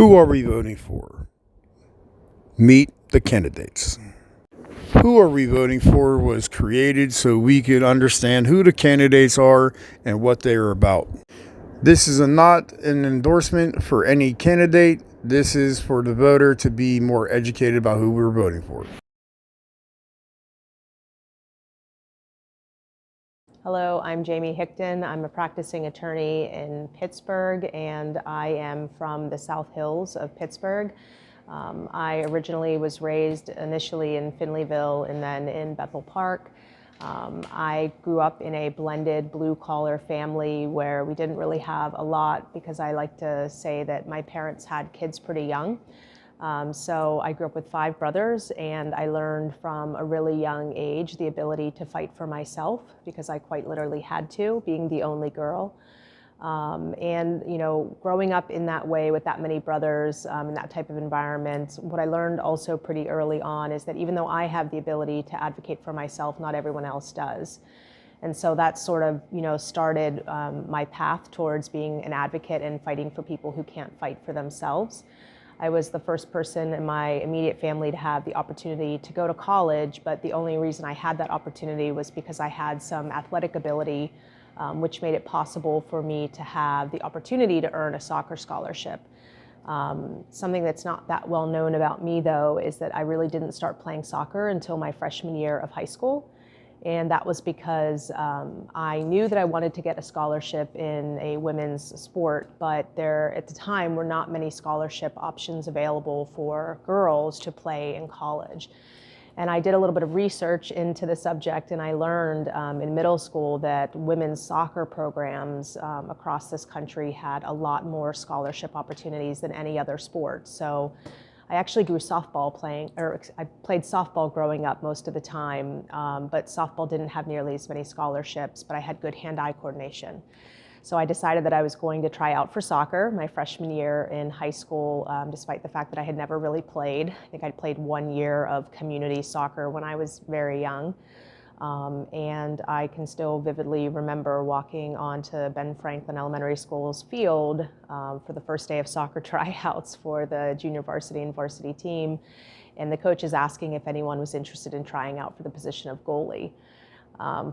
Who are we voting for? Meet the candidates. Who Are We Voting For was created so we could understand who the candidates are and what they are about. This is not an endorsement for any candidate. This is for the voter to be more educated about who we're voting for. Hello, I'm Jaime Hickton. I'm a practicing attorney in Pittsburgh, and I am from the South Hills of Pittsburgh. I originally was raised initially in Finleyville and then in Bethel Park. I grew up in a blended blue-collar family where we didn't really have a lot, because I like to say that my parents had kids pretty young. So I grew up with 5 brothers, and I learned from a really young age the ability to fight for myself, because I quite literally had to, being the only girl. And you know, growing up in that way with that many brothers, in that type of environment, what I learned also pretty early on is that even though I have the ability to advocate for myself, not everyone else does. And so that sort of, started my path towards being an advocate and fighting for people who can't fight for themselves. I was the first person in my immediate family to have the opportunity to go to college, but the only reason I had that opportunity was because I had some athletic ability, which made it possible for me to have the opportunity to earn a soccer scholarship. Something that's not that well known about me, though, is that I really didn't start playing soccer until my freshman year of high school. And that was because I knew that I wanted to get a scholarship in a women's sport, but there at the time were not many scholarship options available for girls to play in college. And I did a little bit of research into the subject, and I learned in middle school that women's soccer programs across this country had a lot more scholarship opportunities than any other sport. So I actually grew softball I played softball growing up most of the time, but softball didn't have nearly as many scholarships, but I had good hand-eye coordination. So I decided that I was going to try out for soccer my freshman year in high school, despite the fact that I had never really played. I think I'd played 1 year of community soccer when I was very young. And I can still vividly remember walking onto Ben Franklin Elementary School's field for the first day of soccer tryouts for the junior varsity and varsity team, and the coaches asking if anyone was interested in trying out for the position of goalie.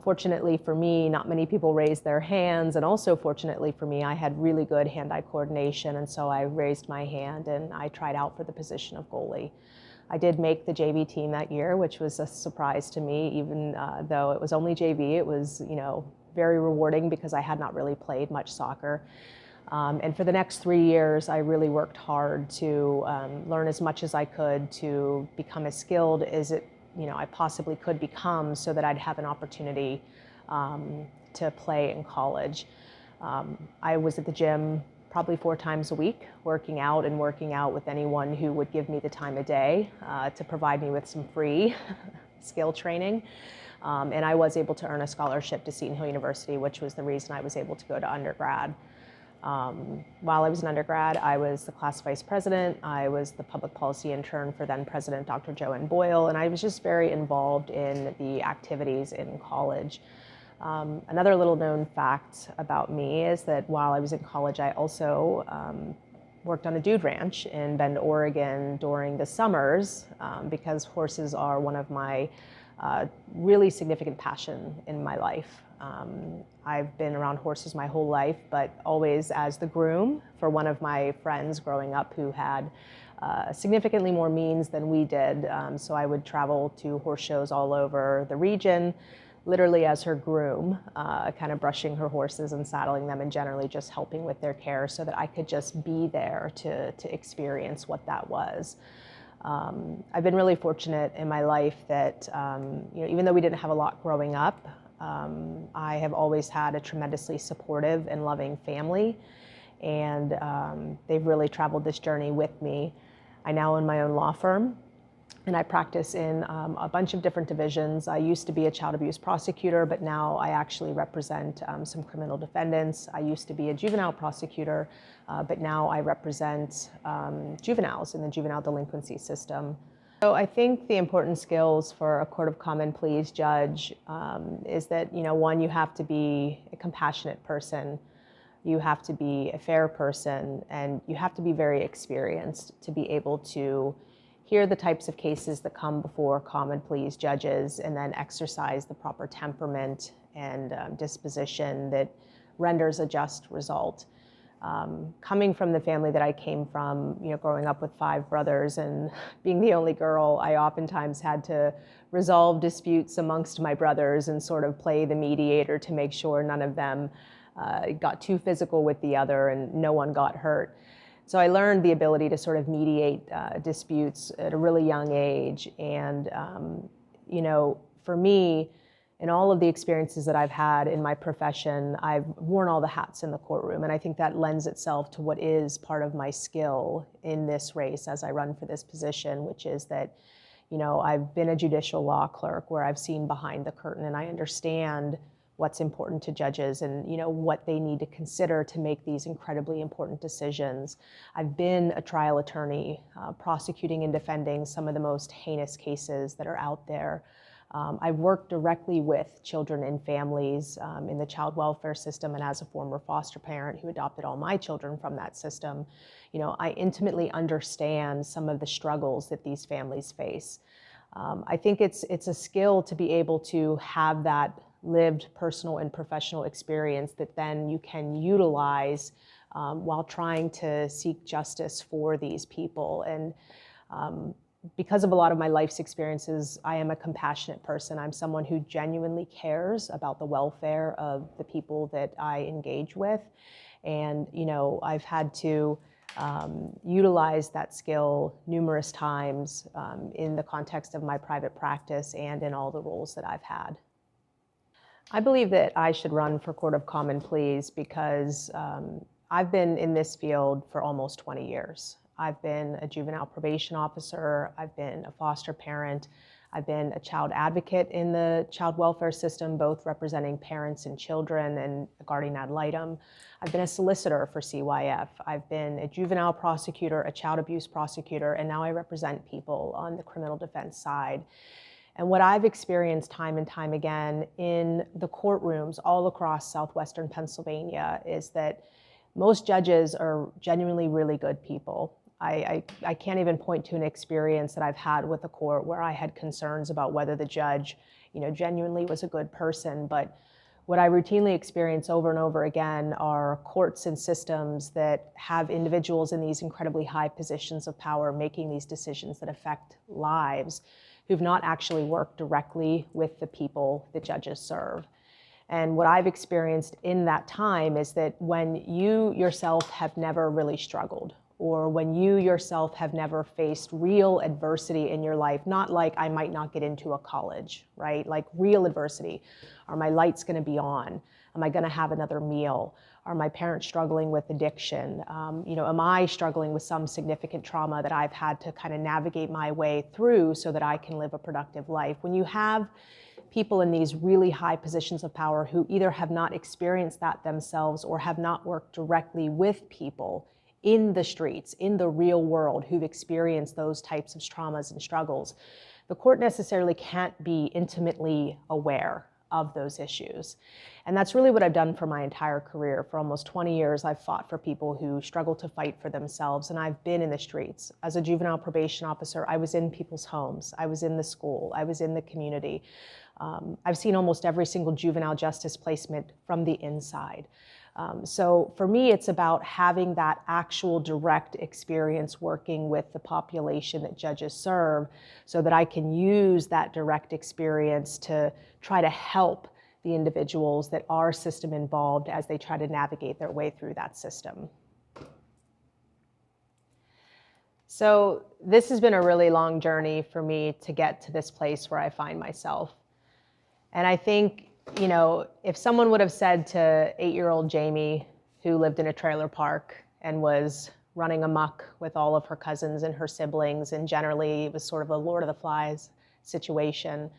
Fortunately for me, not many people raised their hands, and also fortunately for me, I had really good hand-eye coordination, and so I raised my hand and I tried out for the position of goalie. I did make the JV team that year, which was a surprise to me, even though it was only JV. It was, very rewarding because I had not really played much soccer. And for the next 3 years, I really worked hard to learn as much as I could to become as skilled as I possibly could become, so that I'd have an opportunity to play in college. I was at the gym probably 4 times a week, working out with anyone who would give me the time of day to provide me with some free skill training. And I was able to earn a scholarship to Seton Hill University, which was the reason I was able to go to undergrad. While I was an undergrad, I was the class vice president. I was the public policy intern for then President Dr. Joanne Boyle, and I was just very involved in the activities in college. Another little known fact about me is that while I was in college, I also worked on a dude ranch in Bend, Oregon during the summers, because horses are one of my really significant passion in my life. I've been around horses my whole life, but always as the groom for one of my friends growing up who had significantly more means than we did. So I would travel to horse shows all over the region, literally as her groom, kind of brushing her horses and saddling them, and generally just helping with their care so that I could just be there to experience what that was. I've been really fortunate in my life that, even though we didn't have a lot growing up, I have always had a tremendously supportive and loving family, and they've really traveled this journey with me. I now own my own law firm, and I practice in a bunch of different divisions. I used to be a child abuse prosecutor, but now I actually represent some criminal defendants. I used to be a juvenile prosecutor, but now I represent juveniles in the juvenile delinquency system. So I think the important skills for a court of common pleas judge is that, one, you have to be a compassionate person. You have to be a fair person, and you have to be very experienced to be able to hear the types of cases that come before common pleas judges and then exercise the proper temperament and disposition that renders a just result. Coming from the family that I came from, growing up with 5 brothers and being the only girl, I oftentimes had to resolve disputes amongst my brothers and sort of play the mediator to make sure none of them got too physical with the other and no one got hurt. So I learned the ability to sort of mediate disputes at a really young age. And, for me, in all of the experiences that I've had in my profession, I've worn all the hats in the courtroom. And I think that lends itself to what is part of my skill in this race as I run for this position, which is that, I've been a judicial law clerk where I've seen behind the curtain, and I understand what's important to judges and what they need to consider to make these incredibly important decisions. I've been a trial attorney, prosecuting and defending some of the most heinous cases that are out there. I've worked directly with children and families in the child welfare system, and as a former foster parent who adopted all my children from that system, I intimately understand some of the struggles that these families face. I think it's a skill to be able to have that lived personal and professional experience that then you can utilize while trying to seek justice for these people. And because of a lot of my life's experiences, I am a compassionate person. I'm someone who genuinely cares about the welfare of the people that I engage with. And, I've had to utilize that skill numerous times in the context of my private practice and in all the roles that I've had. I believe that I should run for Court of Common Pleas because I've been in this field for almost 20 years. I've been a juvenile probation officer, I've been a foster parent, I've been a child advocate in the child welfare system, both representing parents and children and guardian ad litem. I've been a solicitor for CYF. I've been a juvenile prosecutor, a child abuse prosecutor, and now I represent people on the criminal defense side. And what I've experienced time and time again in the courtrooms all across southwestern Pennsylvania is that most judges are genuinely really good people. I can't even point to an experience that I've had with the court where I had concerns about whether the judge, genuinely was a good person. But what I routinely experience over and over again are courts and systems that have individuals in these incredibly high positions of power making these decisions that affect lives who've not actually worked directly with the people that judges serve. And what I've experienced in that time is that when you yourself have never really struggled, or when you yourself have never faced real adversity in your life, not like I might not get into a college, right? Like real adversity. Are my lights gonna be on? Am I gonna have another meal? Are my parents struggling with addiction? Am I struggling with some significant trauma that I've had to kind of navigate my way through so that I can live a productive life? When you have people in these really high positions of power who either have not experienced that themselves or have not worked directly with people in the streets, in the real world, who've experienced those types of traumas and struggles, the court necessarily can't be intimately aware of those issues. And that's really what I've done for my entire career. For almost 20 years, I've fought for people who struggle to fight for themselves, and I've been in the streets. As a juvenile probation officer, I was in people's homes, I was in the school, I was in the community. I've seen almost every single juvenile justice placement from the inside. So for me, it's about having that actual direct experience working with the population that judges serve so that I can use that direct experience to try to help the individuals that are system involved as they try to navigate their way through that system. So this has been a really long journey for me to get to this place where I find myself. And I think, if someone would have said to 8-year-old Jaime, who lived in a trailer park and was running amok with all of her cousins and her siblings, and generally it was sort of a Lord of the Flies situation,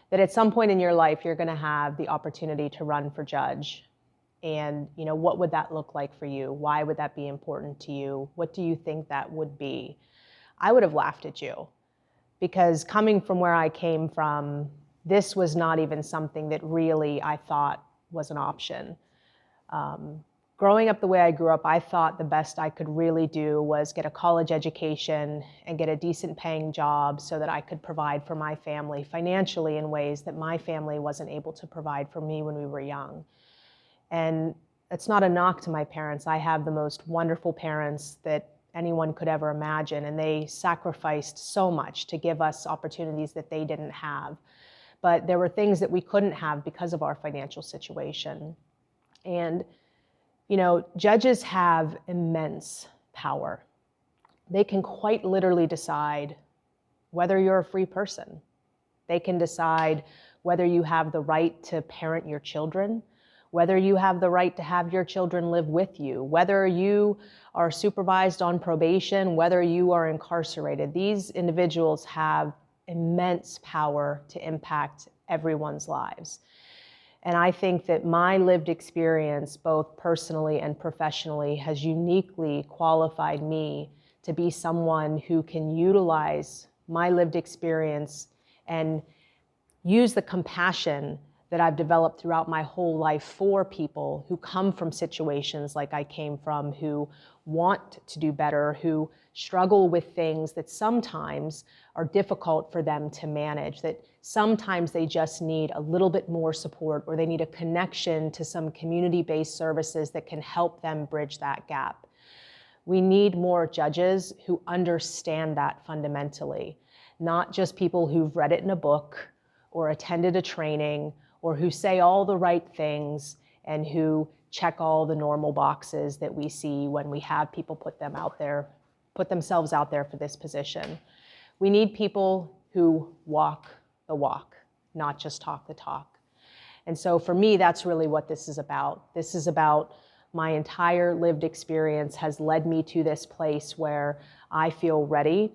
that at some point in your life you're going to have the opportunity to run for judge. And, what would that look like for you? Why would that be important to you? What do you think that would be? I would have laughed at you, because coming from where I came from, this was not even something that really I thought was an option. Growing up the way I grew up, I thought the best I could really do was get a college education and get a decent paying job so that I could provide for my family financially in ways that my family wasn't able to provide for me when we were young. And it's not a knock to my parents. I have the most wonderful parents that anyone could ever imagine, and they sacrificed so much to give us opportunities that they didn't have. But there were things that we couldn't have because of our financial situation. And you know, judges have immense power. They can quite literally decide whether you're a free person. They can decide whether you have the right to parent your children, whether you have the right to have your children live with you, whether you are supervised on probation, whether you are incarcerated. These individuals have immense power to impact everyone's lives. And I think that my lived experience, both personally and professionally, has uniquely qualified me to be someone who can utilize my lived experience and use the compassion that I've developed throughout my whole life for people who come from situations like I came from, who want to do better, who struggle with things that sometimes are difficult for them to manage, that sometimes they just need a little bit more support, or they need a connection to some community-based services that can help them bridge that gap. We need more judges who understand that fundamentally, not just people who've read it in a book or attended a training or who say all the right things and who check all the normal boxes that we see when we have people put themselves out there for this position. We need people who walk the walk, not just talk the talk. And so for me, that's really what this is about. This is about my entire lived experience has led me to this place where I feel ready.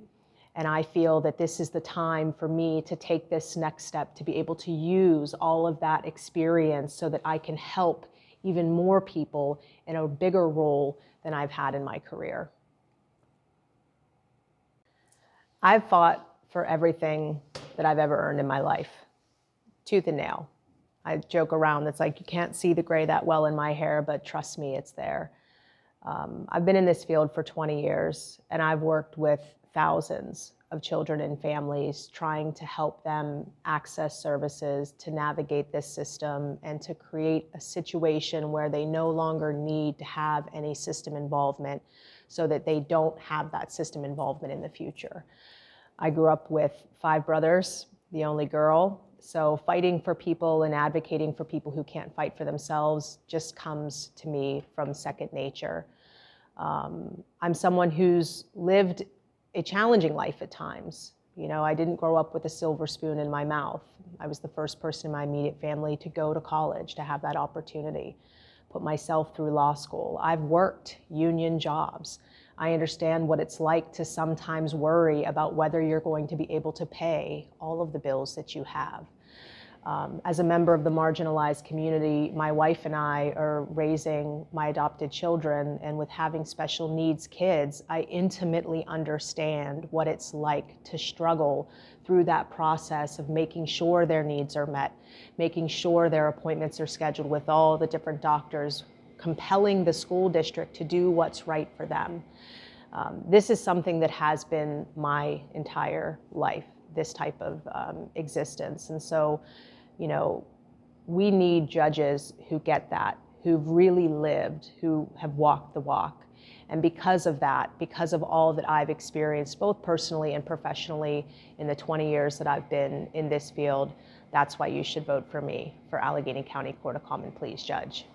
And I feel that this is the time for me to take this next step, to be able to use all of that experience so that I can help even more people in a bigger role than I've had in my career. I've fought for everything that I've ever earned in my life, tooth and nail. I joke around, it's like you can't see the gray that well in my hair, but trust me, it's there. I've been in this field for 20 years, and I've worked with thousands of children and families trying to help them access services, to navigate this system, and to create a situation where they no longer need to have any system involvement so that they don't have that system involvement in the future. I grew up with 5 brothers, the only girl, so fighting for people and advocating for people who can't fight for themselves just comes to me from second nature. I'm someone who's lived a challenging life at times. You know, I didn't grow up with a silver spoon in my mouth. I was the first person in my immediate family to go to college, to have that opportunity, put myself through law school. I've worked union jobs. I understand what it's like to sometimes worry about whether you're going to be able to pay all of the bills that you have. As a member of the marginalized community, my wife and I are raising my adopted children, and with having special needs kids, I intimately understand what it's like to struggle through that process of making sure their needs are met, making sure their appointments are scheduled with all the different doctors, compelling the school district to do what's right for them. This is something that has been my entire life, this type of existence. And so, you know, we need judges who get that, who've really lived, who have walked the walk. And because of that, because of all that I've experienced, both personally and professionally in the 20 years that I've been in this field, that's why you should vote for me for Allegheny County Court of Common Pleas Judge.